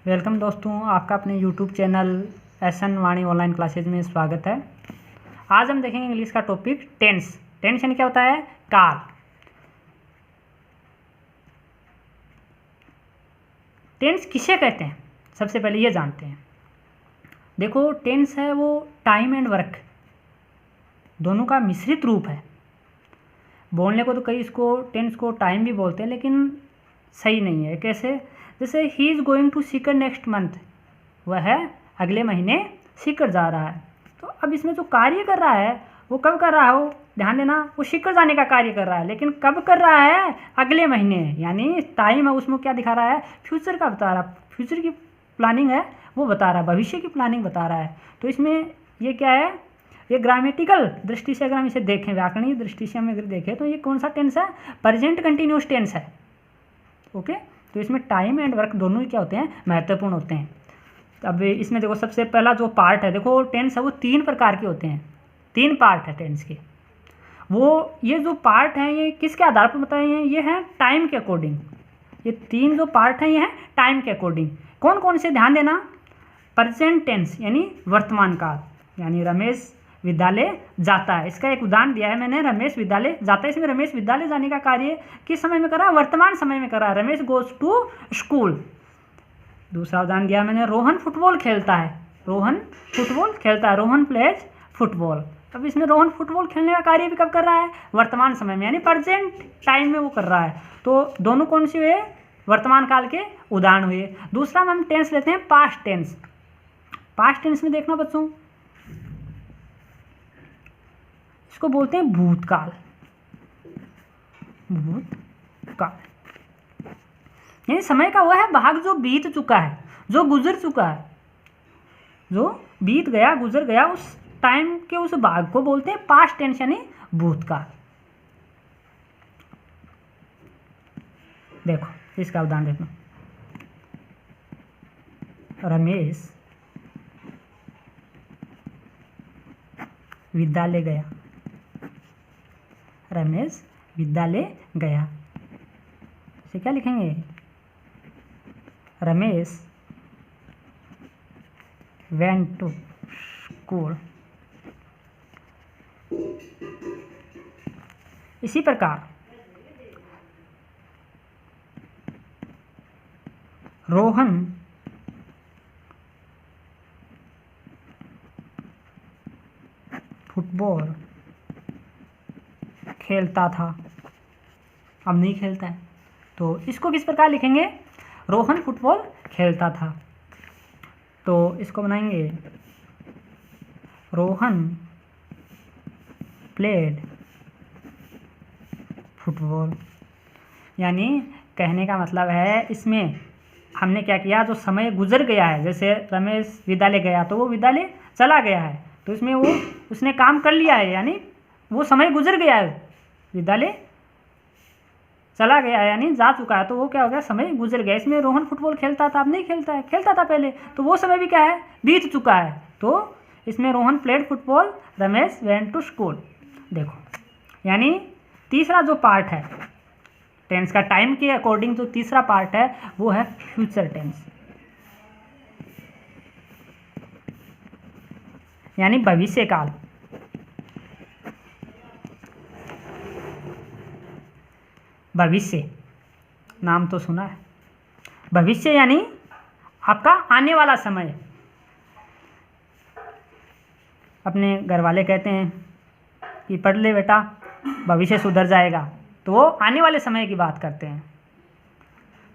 Welcome दोस्तों, आपका अपने यूट्यूब चैनल एसएन वाणी ऑनलाइन क्लासेज में स्वागत है। आज हम देखेंगे इंग्लिश का टॉपिक टेंस। टेंस यानी क्या होता है? काल। टेंस किसे कहते हैं सबसे पहले ये जानते हैं। देखो, टेंस है वो टाइम एंड वर्क दोनों का मिश्रित रूप है। बोलने को तो कई इसको टेंस को टाइम भी बोलते हैं, लेकिन सही नहीं है। कैसे? जैसे he is going to Sikar next month, वह अगले महीने सीकर जा रहा है। तो अब इसमें जो कार्य कर रहा है वो कब कर रहा है? वो ध्यान देना, वो सीकर जाने का कार्य कर रहा है, लेकिन कब कर रहा है? अगले महीने। यानी टाइम है उसमें क्या दिखा रहा है? फ्यूचर का बता रहा है, फ्यूचर की प्लानिंग है वो बता रहा है, भविष्य की प्लानिंग बता रहा है। तो इसमें ये क्या है? ये ग्रामेटिकल दृष्टि से अगर हम इसे देखें, व्याकरणिक दृष्टि से हम अगर देखें, तो ये कौन सा टेंस है? प्रेजेंट कंटिन्यूस टेंस है। ओके, तो इसमें टाइम एंड वर्क दोनों ही क्या होते हैं? महत्वपूर्ण होते हैं। अब इसमें देखो, सबसे पहला जो पार्ट है, देखो टेंस है वो 3 प्रकार के होते हैं। 3 पार्ट है टेंस के। वो ये जो पार्ट हैं ये किसके आधार पर बताए हैं? ये हैं टाइम के अकॉर्डिंग। ये 3 जो पार्ट हैं ये हैं टाइम के अकॉर्डिंग। कौन कौन से? ध्यान देना, प्रेजेंट टेंस यानी वर्तमान काल, यानी रमेश विद्यालय जाता है। इसका एक उदाहरण दिया है मैंने, रमेश विद्यालय जाता है। इसमें रमेश विद्यालय जाने का कार्य किस समय में कर रहा है? वर्तमान समय में कर रहा है। Ramesh goes to school. दूसरा उदाहरण दिया मैंने, रोहन फुटबॉल खेलता है। रोहन फुटबॉल खेलता है, रोहन प्लेज फुटबॉल। अब इसमें रोहन फुटबॉल खेलने का कार्य भी कब कर रहा है? वर्तमान समय में, यानी प्रेजेंट टाइम में वो कर रहा है। तो दोनों कौन से हुए? वर्तमान काल के उदाहरण हुए। दूसरा हम टेंस लेते हैं पास्ट टेंस। पास्ट टेंस में देखना बच्चों, इसको बोलते हैं भूतकाल। भूतकाल यानी समय का वह है भाग जो बीत चुका है, जो गुजर चुका है, जो बीत गया, गुजर गया, उस टाइम के उस भाग को बोलते हैं पास्ट टेंस यानी भूतकाल। देखो इसका उदाहरण देखो, रमेश विद्यालय गया। रमेश विद्यालय गया, इसे क्या लिखेंगे? Ramesh went to school. इसी प्रकार रोहन फुटबॉल खेलता था, अब नहीं खेलता है। तो इसको किस प्रकार लिखेंगे? रोहन फुटबॉल खेलता था, तो इसको बनाएंगे रोहन प्लेड फुटबॉल। यानी कहने का मतलब है, इसमें हमने क्या किया? जो समय गुजर गया है, जैसे रमेश विद्यालय गया तो वो विद्यालय चला गया है, तो इसमें वो उसने काम कर लिया है, यानी वो समय गुजर गया है, विद्यालय चला गया है यानी जा चुका है, तो वो क्या हो गया? समय गुजर गया। इसमें रोहन फुटबॉल खेलता था, अब नहीं खेलता है, खेलता था पहले, तो वो समय भी क्या है? बीत चुका है। तो इसमें Rohan played football, Ramesh went to school. देखो, यानी तीसरा जो पार्ट है टेंस का, टाइम के अकॉर्डिंग जो तीसरा पार्ट है वो है फ्यूचर टेंस, यानी भविष्य काल। भविष्य नाम तो सुना है। भविष्य यानी आपका आने वाला समय। अपने घर वाले कहते हैं कि पढ़ ले बेटा, भविष्य सुधर जाएगा, तो वो आने वाले समय की बात करते हैं।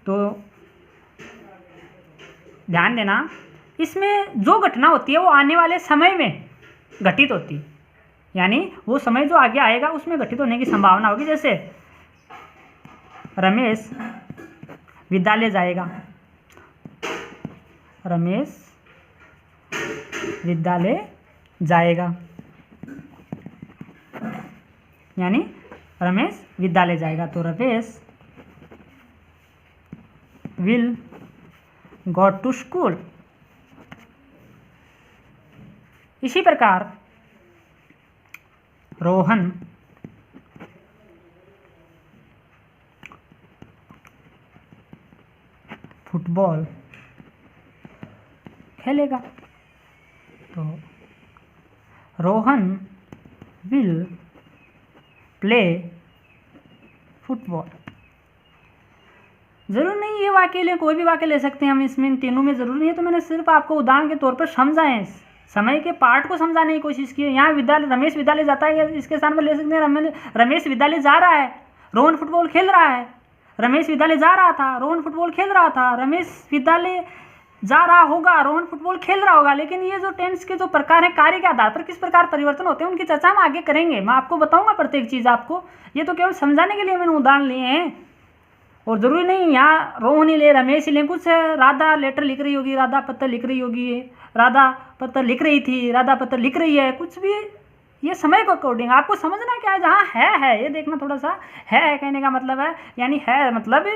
तो ध्यान देना, इसमें जो घटना होती है वो आने वाले समय में घटित होती है, यानी वो समय जो आगे आएगा उसमें घटित होने की संभावना होगी। जैसे रमेश विद्यालय जाएगा, रमेश विद्यालय जाएगा, यानी रमेश विद्यालय जाएगा, तो Ramesh will go to school. इसी प्रकार रोहन फुटबॉल खेलेगा। तो रोहन विल प्ले फुटबॉल। ज़रूर नहीं ये वाक्य ले, कोई भी वाक्य ले सकते हैं हम इसमें, इन तीनों में ज़रूर नहीं है। तो मैंने सिर्फ आपको उदाहरण के तौर पर समझाएं, समय के पार्ट को समझाने की कोशिश की है। यहाँ विद्यालय, रमेश विद्यालय जाता है, इसके स्थान पर ले सकते हैं रमेश विद्यालय जा रहा है, रोहन फुटबॉल खेल रहा है। रमेश विद्यालय जा रहा था, रोहन फुटबॉल खेल रहा था। रमेश विद्यालय जा रहा होगा, रोहन फुटबॉल खेल रहा होगा। लेकिन ये जो टेंस के जो प्रकार हैं, कार्य के आधार पर किस प्रकार परिवर्तन होते हैं, उनकी चर्चा हम आगे करेंगे। मैं आपको बताऊंगा प्रत्येक चीज़ आपको, ये तो केवल समझाने के लिए मैंने उदाहरण लिए हैं। और ज़रूरी नहीं यहाँ रोहन ही ले, रमेश ही ले, कुछ राधा लेटर लिख रही होगी, राधा पत्र लिख रही होगी, राधा पत्र लिख रही थी, राधा पत्र लिख रही है, कुछ भी। ये समय को अकॉर्डिंग आपको समझना क्या है, जहाँ है ये देखना थोड़ा सा। है कहने का मतलब है, यानी है मतलब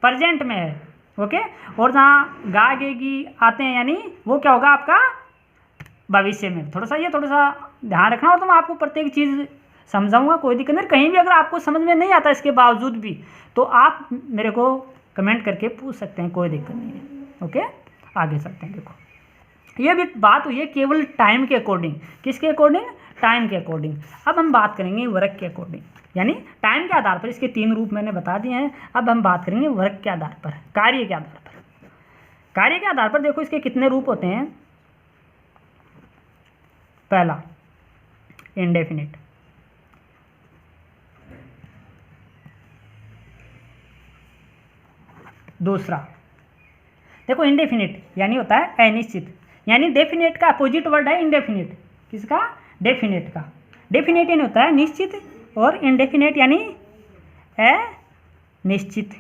प्रेजेंट में है, ओके। और जहाँ गा गेगी आते हैं, यानी वो क्या होगा आपका भविष्य में। थोड़ा सा ध्यान रखना। और तो मैं आपको प्रत्येक चीज़ समझाऊंगा, कोई दिक्कत नहीं। कहीं भी अगर आपको समझ में नहीं आता इसके बावजूद भी, तो आप मेरे को कमेंट करके पूछ सकते हैं, कोई दिक्कत नहीं है, ओके। आगे चलते हैं। देखो ये भी बात हुई है केवल टाइम के अकॉर्डिंग। किसके अकॉर्डिंग? टाइम के अकॉर्डिंग। अब हम बात करेंगे वर्क के अकॉर्डिंग, यानी टाइम के आधार पर। इसके 3 रूप मैंने बता दिए हैं। अब हम बात करेंगे वर्क के आधार पर, कार्य के आधार पर। कार्य के आधार पर देखो इसके कितने रूप होते हैं। पहला इंडेफिनिट, दूसरा देखो इंडेफिनिट यानी होता है अनिश्चित, यानी डेफिनेट का अपोजिट वर्ड है इंडेफिनिट। किसका? डेफिनेट का। डेफिनेट यानी होता है निश्चित, और इंडेफिनेट यानी अनिश्चित।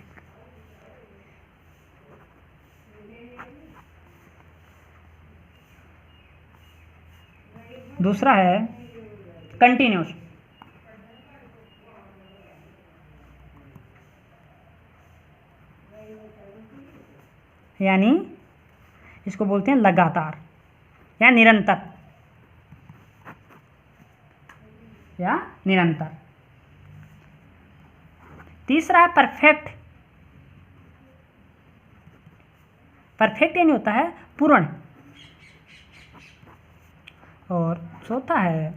दूसरा है कंटिन्यूस, यानी इसको बोलते हैं लगातार या निरंतर, या निरंतर। तीसरा है परफेक्ट। परफेक्ट यानी होता है पूर्ण। और चौथा है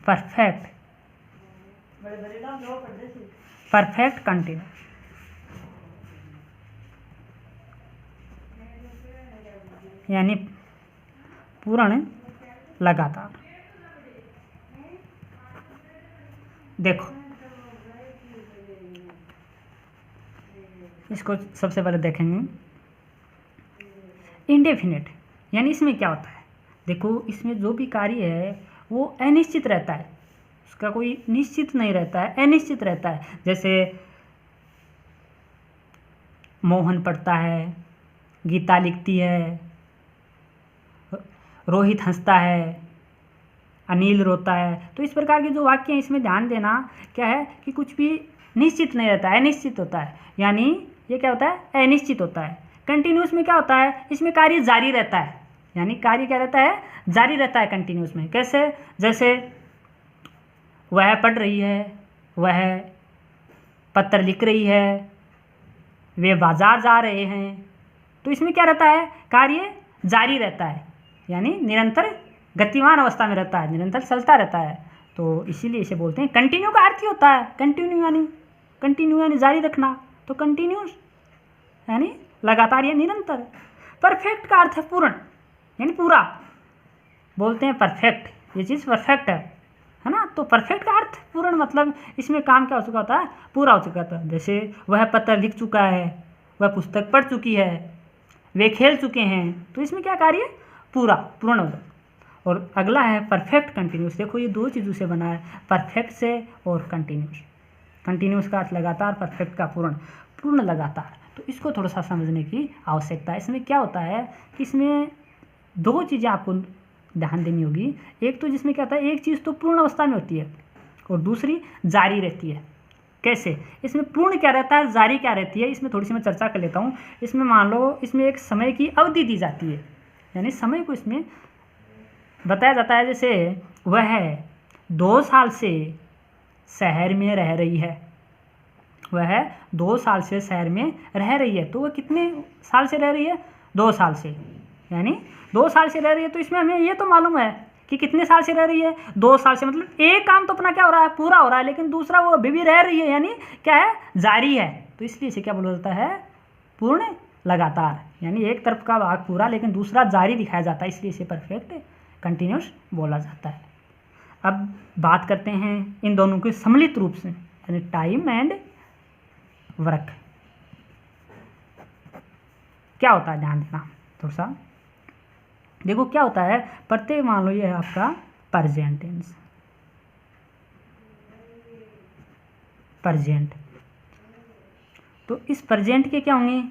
परफेक्ट, परफेक्ट कंटिन्यू, यानी पूर्ण लगातार। देखो इसको सबसे पहले देखेंगे इंडेफिनिट, यानी इसमें क्या होता है। देखो इसमें जो भी कार्य है वो अनिश्चित रहता है, उसका कोई निश्चित नहीं रहता है, अनिश्चित रहता है। जैसे मोहन पढ़ता है, गीता लिखती है, रोहित हंसता है, अनिल रोता है। तो इस प्रकार के जो वाक्य हैं इसमें ध्यान देना क्या है कि कुछ भी निश्चित नहीं रहता है, अनिश्चित होता है। यानी ये क्या होता है? अनिश्चित होता है। कंटिन्यूस में क्या होता है? इसमें कार्य जारी रहता है, यानी कार्य क्या रहता है? जारी रहता है कंटिन्यूस में। कैसे? जैसे वह पढ़ रही है, वह पत्र लिख रही है, वे बाजार जा रहे हैं। तो इसमें क्या रहता है? कार्य जारी रहता है, यानी निरंतर गतिमान अवस्था में रहता है, निरंतर चलता रहता है। तो इसीलिए इसे बोलते हैं कंटिन्यू का अर्थ ही होता है कंटिन्यू यानी जारी रखना। तो कंटिन्यूस यानी लगातार या निरंतर। परफेक्ट का अर्थ है पूर्ण, यानी पूरा। बोलते हैं परफेक्ट, ये चीज़ परफेक्ट है ना। तो परफेक्ट का अर्थ पूर्ण, मतलब इसमें काम क्या हो चुका होता है? पूरा हो चुका था। जैसे वह पत्र लिख चुका है, वह पुस्तक पढ़ चुकी है, वे खेल चुके हैं। तो इसमें क्या कार्य? पूरा, पूर्ण हो जाता। और अगला है परफेक्ट कंटिन्यूस। देखो ये 2 चीज़ों से बना है, परफेक्ट से और कंटिन्यूस। कंटिन्यूस का अर्थ लगातार, परफेक्ट का पूर्ण, पूर्ण लगातार। तो इसको थोड़ा सा समझने की आवश्यकता है। इसमें क्या होता है कि इसमें 2 चीज़ें आपको ध्यान देनी होगी। एक तो जिसमें क्या होता है, एक चीज़ तो पूर्ण अवस्था में होती है और दूसरी जारी रहती है। कैसे? इसमें पूर्ण क्या रहता है, जारी क्या रहती है, इसमें थोड़ी सी मैं चर्चा कर लेता हूँ। इसमें मान लो इसमें एक समय की अवधि दी जाती है, यानी समय को इसमें बताया जाता है। जैसे वह 2 साल से शहर में रह रही है, वह 2 साल से शहर में रह रही है। तो वह कितने साल से रह रही है? 2 साल से। यानी 2 साल से रह रही है, तो इसमें हमें ये तो मालूम है कि कितने साल से रह रही है, 2 साल से, मतलब एक काम तो अपना क्या हो रहा है, पूरा हो रहा है, लेकिन दूसरा वो अभी भी रह रही है, यानी क्या है, जारी है। तो इसलिए इसे क्या बोला जाता है, पूर्ण लगातार, यानी एक तरफ का भाग पूरा लेकिन दूसरा जारी दिखाया जाता है, इसलिए इसे परफेक्ट कंटिन्यूस बोला जाता है। अब बात करते हैं इन दोनों के सम्मिलित रूप से, यानी टाइम एंड वर्क। क्या होता है, ध्यान देना थोड़ा सा। देखो क्या होता है, प्रत्येक मान लो ये है आपका प्रेजेंट टेंस, प्रेजेंट, तो इस प्रेजेंट के क्या होंगे,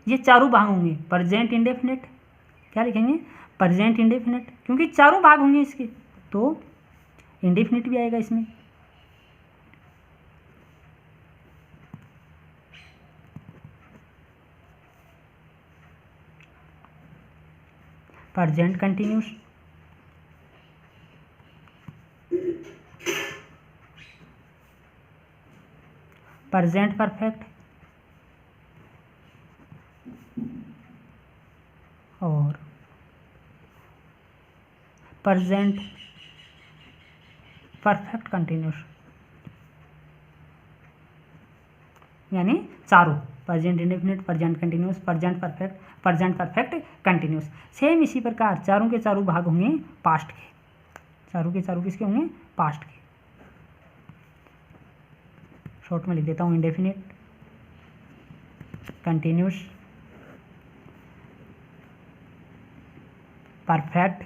ये चारों भाग होंगे। प्रेजेंट इंडेफिनिट, क्या लिखेंगे, प्रेजेंट इंडेफिनिट, क्योंकि चारों भाग होंगे इसके, तो इंडेफिनिट भी आएगा इसमें। प्रेजेंट कंटिन्यूस, प्रेजेंट परफेक्ट और प्रेजेंट परफेक्ट कंटिन्यूस, यानी चारों, present indefinite, present continuous, present perfect continuous. Same इसी प्रकार चारों के चारों भाग होंगे पास्ट के, चारों के चारों किसके होंगे, पास्ट के। शॉर्ट में लिख देता हूँ, इंडेफिनिट, कंटिन्यूस, परफेक्ट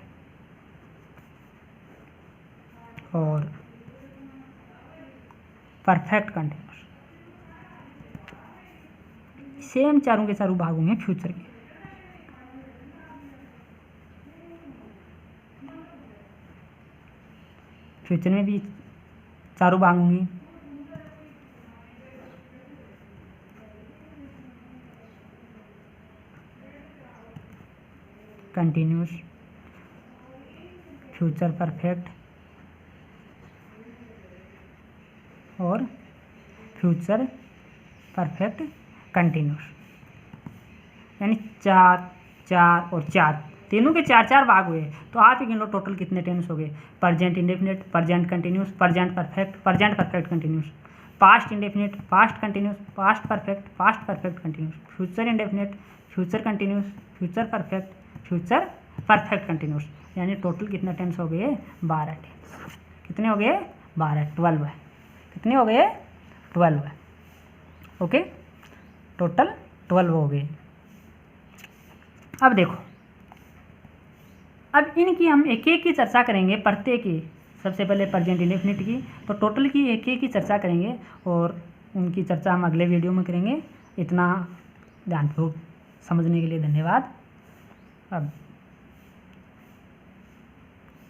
और परफेक्ट कंटिन्यूस। सेम चारों के चारों भाग होंगे फ्यूचर के। फ्यूचर में भी चारों भाग होंगे, कंटिन्यूस, फ्यूचर परफेक्ट और फ्यूचर परफेक्ट कंटिन्यूस, यानी 4 4 और 4, तीनों के 4 4 भाग हुए। तो आप ही गिन लो टोटल कितने टेंस हो गए, present indefinite, present continuous, present perfect continuous, past indefinite, past continuous, past perfect continuous, future indefinite, future continuous, future perfect continuous, यानी टोटल कितने टेंस हो गए, 12 टेंस। कितने हो गए, 12, 12 है। कितने हो गए, 12 है। ओके, टोटल 12 हो गए। अब देखो, अब इनकी हम एक एक की चर्चा करेंगे, प्रत्येक की। सबसे पहले प्रेजेंट इंडेफिनिट की, तो टोटल की एक एक की चर्चा करेंगे और उनकी चर्चा हम अगले वीडियो में करेंगे। इतना ध्यानपूर्वक समझने के लिए धन्यवाद। अब